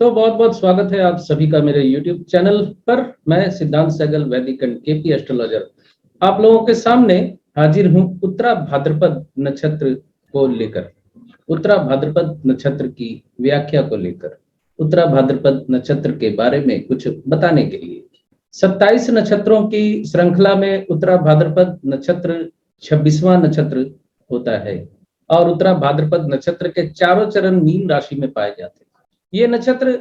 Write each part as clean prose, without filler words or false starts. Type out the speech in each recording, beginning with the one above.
तो बहुत बहुत स्वागत है आप सभी का मेरे YouTube चैनल पर। मैं सिद्धांत सहगल, वैदिक एंड केपी एस्ट्रोलॉजर, आप लोगों के सामने हाजिर हूं उत्तरा भाद्रपद नक्षत्र को लेकर, उत्तरा भाद्रपद नक्षत्र की व्याख्या को लेकर, उत्तरा भाद्रपद नक्षत्र के बारे में कुछ बताने के लिए। 27 नक्षत्रों की श्रृंखला में उत्तरा भाद्रपद नक्षत्र 26वां नक्षत्र होता है और उत्तरा भाद्रपद नक्षत्र के चारों चरण मीन राशि में पाए जाते हैं। ये नक्षत्र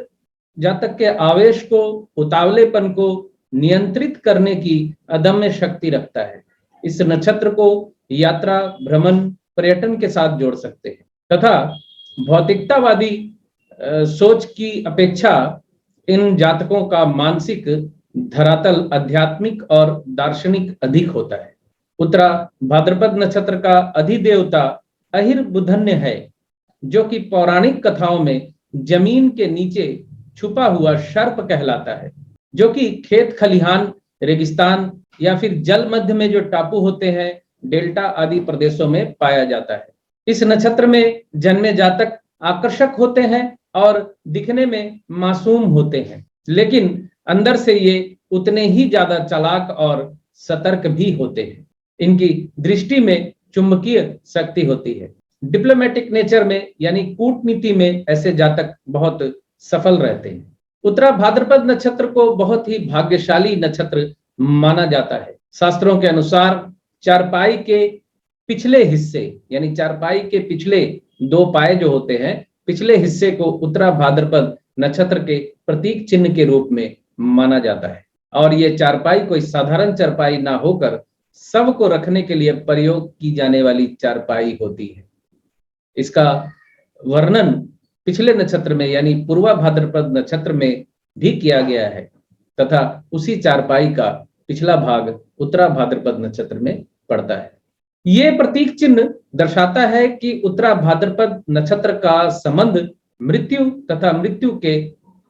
जातक के आवेश को, उतावलेपन को नियंत्रित करने की अदम्य शक्ति रखता है। इस नक्षत्र को यात्रा, भ्रमण, पर्यटन के साथ जोड़ सकते हैं तथा भौतिकतावादी सोच की अपेक्षा इन जातकों का मानसिक धरातल आध्यात्मिक और दार्शनिक अधिक होता है। उत्तरा भाद्रपद नक्षत्र का अधिदेवता अहिर्बुधन्य है, जो कि पौराणिक कथाओं में जमीन के नीचे छुपा हुआ सर्प कहलाता है, जो कि खेत खलिहान, रेगिस्तान या फिर जल मध्य में जो टापू होते हैं, डेल्टा आदि प्रदेशों में पाया जाता है। इस नक्षत्र में जन्मे जातक आकर्षक होते हैं और दिखने में मासूम होते हैं, लेकिन अंदर से ये उतने ही ज्यादा चालाक और सतर्क भी होते हैं। इनकी दृष्टि में चुंबकीय शक्ति होती है। डिप्लोमेटिक नेचर में यानी कूटनीति में ऐसे जातक बहुत सफल रहते हैं। उत्तरा भाद्रपद नक्षत्र को बहुत ही भाग्यशाली नक्षत्र माना जाता है। शास्त्रों के अनुसार चारपाई के पिछले हिस्से यानी चारपाई के पिछले दो पाए जो होते हैं, पिछले हिस्से को उत्तरा भाद्रपद नक्षत्र के प्रतीक चिन्ह के रूप में माना जाता है और ये चारपाई कोई साधारण चारपाई ना होकर सब को रखने के लिए प्रयोग की जाने वाली चारपाई होती है। इसका वर्णन पिछले नक्षत्र में यानी पूर्वा भाद्रपद नक्षत्र में भी किया गया है तथा उसी चारपाई का पिछला भाग उत्तरा भाद्रपद नक्षत्र में पड़ता है। ये प्रतीक चिन्ह दर्शाता है कि उत्तरा भाद्रपद नक्षत्र का संबंध मृत्यु तथा मृत्यु के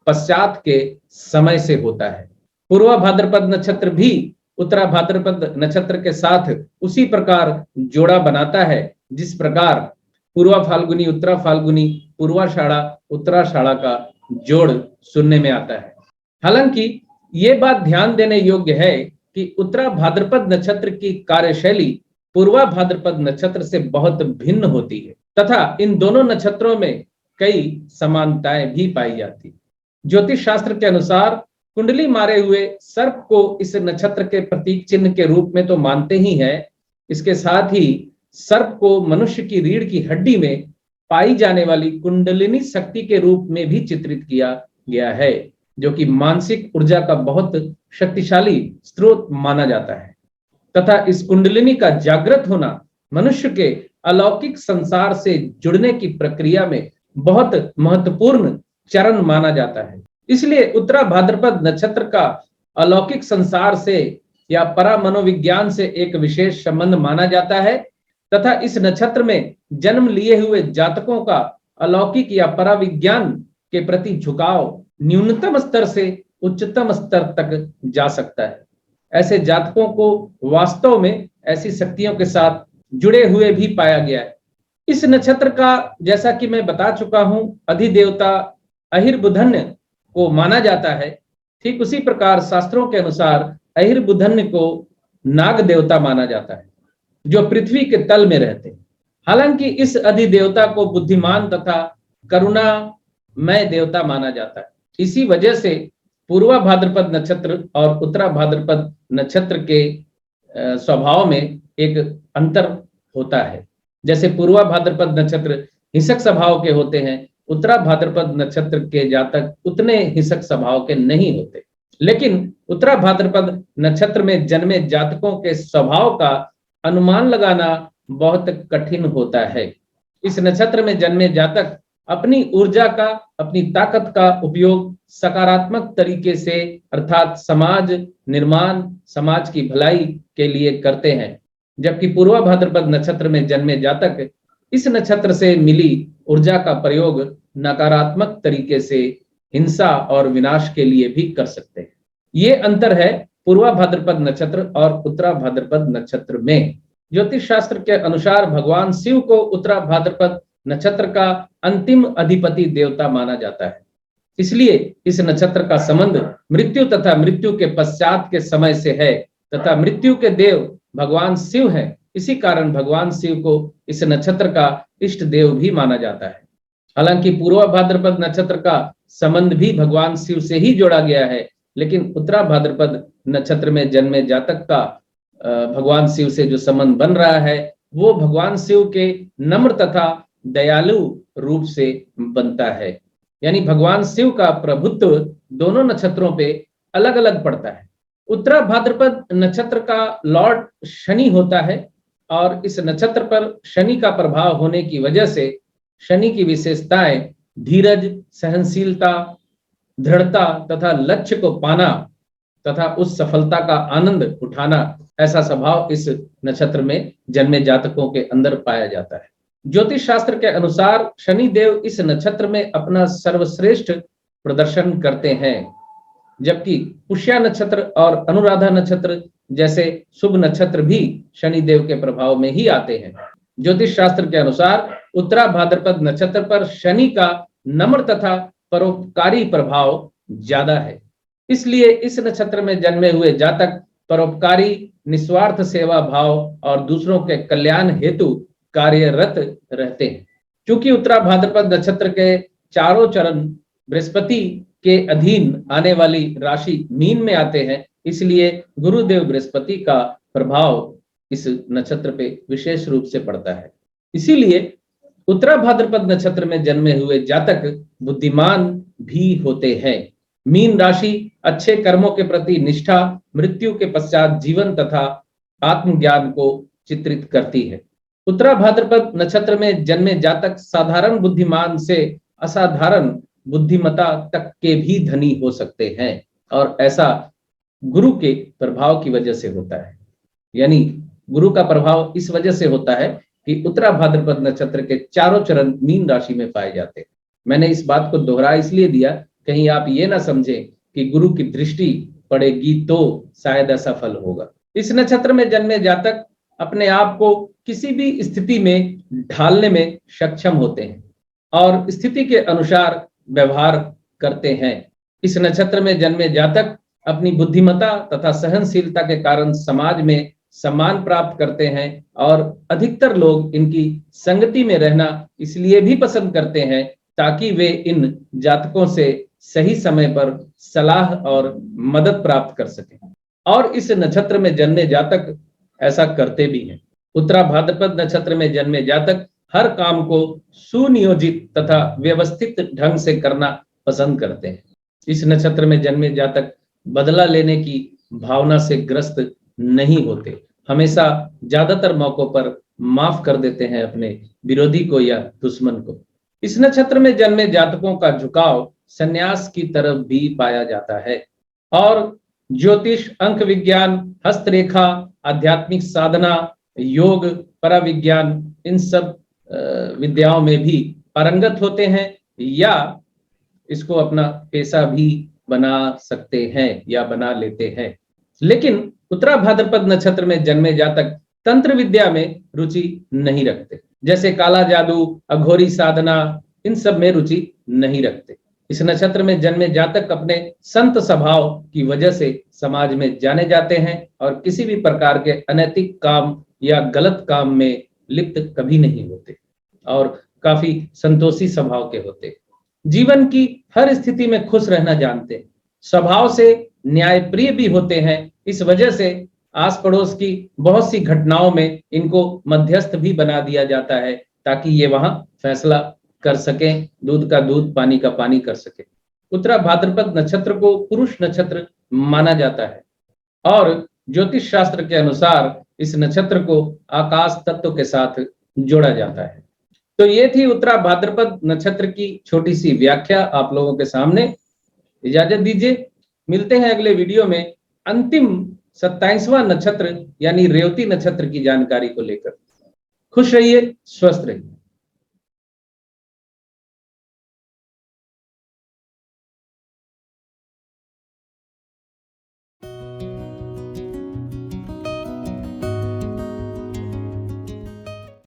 पश्चात के समय से होता है। पूर्वा भाद्रपद नक्षत्र भी उत्तरा भाद्रपद नक्षत्र के साथ उसी प्रकार जोड़ा बनाता है जिस प्रकार पूर्वा फाल्गुनी, उत्तरा फाल्गुनी, पूर्वाषाढ़ा, उत्तराषाढ़ा का जोड़ सुनने में आता है। हालांकि ये बात ध्यान देने योग्य है कि उत्तरा भाद्रपद नक्षत्र की कार्यशैली पूर्वा भाद्रपद नक्षत्र से बहुत भिन्न होती है तथा इन दोनों नक्षत्रों में कई समानताएं भी पाई जाती। ज्योतिष शास्त्र के अनुसार कुंडली मारे हुए सर्प को इस नक्षत्र के प्रतीक चिन्ह के रूप में तो मानते ही हैं, इसके साथ ही सर्प को मनुष्य की रीढ़ की हड्डी में पाई जाने वाली कुंडलिनी शक्ति के रूप में भी चित्रित किया गया है, जो कि मानसिक ऊर्जा का बहुत शक्तिशाली स्रोत माना जाता है तथा इस कुंडलिनी का जागृत होना मनुष्य के अलौकिक संसार से जुड़ने की प्रक्रिया में बहुत महत्वपूर्ण चरण माना जाता है। इसलिए उत्तरा भाद्रपद नक्षत्र का अलौकिक संसार से या परा मनोविज्ञान से एक विशेष संबंध माना जाता है तथा इस नक्षत्र में जन्म लिए हुए जातकों का अलौकिक या पराविज्ञान के प्रति झुकाव न्यूनतम स्तर से उच्चतम स्तर तक जा सकता है। ऐसे जातकों को वास्तव में ऐसी शक्तियों के साथ जुड़े हुए भी पाया गया है। इस नक्षत्र का, जैसा कि मैं बता चुका हूं, अधिदेवता अहिर्बुधन्य को माना जाता है। ठीक उसी प्रकार शास्त्रों के अनुसार अहिर्बुधन्य को नाग देवता माना जाता है, जो पृथ्वी के तल में रहते हैं। हालांकि इस अधिदेवता को बुद्धिमान तथा करुणामय देवता माना जाता है। इसी वजह से पूर्वा भाद्रपद नक्षत्र और उत्तरा भाद्रपद नक्षत्र के स्वभाव में एक अंतर होता है। जैसे पूर्वा भाद्रपद नक्षत्र हिंसक स्वभाव के होते हैं, उत्तरा भाद्रपद नक्षत्र के जातक उतने हिंसक स्वभाव के नहीं होते। लेकिन उत्तरा भाद्रपद नक्षत्र में जन्मे जातकों के स्वभाव का अनुमान लगाना बहुत कठिन होता है। इस नक्षत्र में जन्मे जातक अपनी ऊर्जा का, अपनी ताकत का उपयोग सकारात्मक तरीके से अर्थात समाज निर्माण, समाज की भलाई के लिए करते हैं, जबकि पूर्वा भाद्रपद नक्षत्र में जन्मे जातक इस नक्षत्र से मिली ऊर्जा का प्रयोग नकारात्मक तरीके से हिंसा और विनाश के लिए भी कर सकते हैं। ये अंतर है पूर्वा भाद्रपद नक्षत्र और उत्तरा भाद्रपद नक्षत्र में। ज्योतिष शास्त्र के अनुसार भगवान शिव को उत्तरा भाद्रपद नक्षत्र का अंतिम अधिपति देवता माना जाता है। इसलिए इस नक्षत्र का संबंध मृत्यु तथा मृत्यु के पश्चात के समय से है तथा मृत्यु के देव भगवान शिव हैं। इसी कारण भगवान शिव को इस नक्षत्र का इष्ट देव भी माना जाता है। हालांकि पूर्वा भाद्रपद नक्षत्र का संबंध भी भगवान शिव से ही जोड़ा गया है, लेकिन उत्तरा भाद्रपद नक्षत्र में जन्मे जातक का भगवान शिव से जो संबंध बन रहा है वो भगवान शिव के नम्र तथा दयालु रूप से बनता है। यानी भगवान शिव का प्रभुत्व दोनों नक्षत्रों पे अलग अलग पड़ता है। उत्तरा भाद्रपद नक्षत्र का लॉर्ड शनि होता है और इस नक्षत्र पर शनि का प्रभाव होने की वजह से शनि की विशेषताएं धीरज, सहनशीलता, दृढ़ता तथा लक्ष्य को पाना तथा उस सफलता का आनंद उठाना, ऐसा स्वभाव इस नक्षत्र में जन्मे जातकों के अंदर पाया जाता है। ज्योतिष शास्त्र के अनुसार शनि देव इस नक्षत्र में अपना सर्वश्रेष्ठ प्रदर्शन करते हैं, जबकि पुष्या नक्षत्र और अनुराधा नक्षत्र जैसे शुभ नक्षत्र भी शनि देव के प्रभाव में ही आते हैं। ज्योतिष शास्त्र के अनुसार उत्तरा भाद्रपद नक्षत्र पर शनि का नम्र तथा परोपकारी प्रभाव ज्यादा है। इसलिए इस नक्षत्र में जन्मे हुए जातक परोपकारी, निस्वार्थ सेवा भाव और दूसरों के कल्याण हेतु कार्यरत रहते हैं। क्योंकि उत्तरा भाद्रपद नक्षत्र के चारों चरण बृहस्पति के अधीन आने वाली राशि मीन में आते हैं, इसलिए गुरुदेव बृहस्पति का प्रभाव इस नक्षत्र पे विशेष रूप से पड़ता है। इसीलिए उत्तरा भाद्रपद नक्षत्र में जन्मे हुए जातक बुद्धिमान भी होते हैं। मीन राशि अच्छे कर्मों के प्रति निष्ठा, मृत्यु के पश्चात जीवन तथा आत्मज्ञान को चित्रित करती है। उत्तरा भाद्रपद नक्षत्र में जन्मे जातक साधारण बुद्धिमान से असाधारण बुद्धिमता तक के भी धनी हो सकते हैं और ऐसा गुरु के प्रभाव की वजह से होता है। यानी गुरु का प्रभाव इस वजह से होता है कि उत्तरा भाद्रपद नक्षत्र के चारों चरण मीन राशि में पाए जाते हैं। मैंने इस बात को दोहरा इसलिए दिया, कहीं आप ये ना समझें कि गुरु की दृष्टि पड़ेगी तो शायद असफल होगा। इस नक्षत्र में जन्मे जातक अपने आप को किसी भी स्थिति में ढालने में सक्षम होते हैं और स्थिति के अनुसार व्यवहार करते हैं। इस नक्षत्र में जन्मे जातक अपनी बुद्धिमत्ता तथा सहनशीलता के कारण समाज में सम्मान प्राप्त करते हैं और अधिकतर लोग इनकी संगति में रहना इसलिए भी पसंद करते हैं ताकि वे इन जातकों से सही समय पर सलाह और मदद प्राप्त कर सकें। और इस नक्षत्र में जन्मे जातक ऐसा करते भी हैं। उत्तरा भाद्रपद नक्षत्र में जन्मे जातक हर काम को सुनियोजित तथा व्यवस्थित ढंग से करना पसंद करते हैं। इस नक्षत्र में जन्मे जातक बदला लेने की भावना से ग्रस्त नहीं होते, हमेशा ज्यादातर मौकों पर माफ कर देते हैं अपने विरोधी को या दुश्मन को। इस नक्षत्र में जन्मे जातकों का झुकाव संन्यास की तरफ भी पाया जाता है और ज्योतिष, अंक विज्ञान, हस्तरेखा, आध्यात्मिक साधना, योग, पराविज्ञान, इन सब विद्याओं में भी पारंगत होते हैं या इसको अपना पेशा भी बना सकते हैं या बना लेते हैं। लेकिन उत्तरा भाद्रपद नक्षत्र में जन्मे जातक तंत्र विद्या में रुचि नहीं रखते, जैसे काला जादू, अघोरी साधना, इन सब में रुचि नहीं रखते। इस नक्षत्र में जन्मे जातक अपने संत स्वभाव की वजह से समाज में जाने जाते हैं और किसी भी प्रकार के अनैतिक काम या गलत काम में लिप्त कभी नहीं होते और काफी संतोषी स्वभाव के होते। जीवन की हर स्थिति में खुश रहना जानते हैं, स्वभाव से न्यायप्रिय भी होते हैं। इस वजह से आस पड़ोस की बहुत सी घटनाओं में इनको मध्यस्थ भी बना दिया जाता है ताकि ये वहां फैसला कर सकें, दूध का दूध, पानी का पानी कर सके। उत्तरा भाद्रपद नक्षत्र को पुरुष नक्षत्र माना जाता है और ज्योतिष शास्त्र के अनुसार इस नक्षत्र को आकाश तत्व के साथ जोड़ा जाता है। तो ये थी उत्तरा भाद्रपद नक्षत्र की छोटी सी व्याख्या आप लोगों के सामने। इजाजत दीजिए, मिलते हैं अगले वीडियो में अंतिम 27वां नक्षत्र यानी रेवती नक्षत्र की जानकारी को लेकर। खुश रहिए, स्वस्थ रहिए।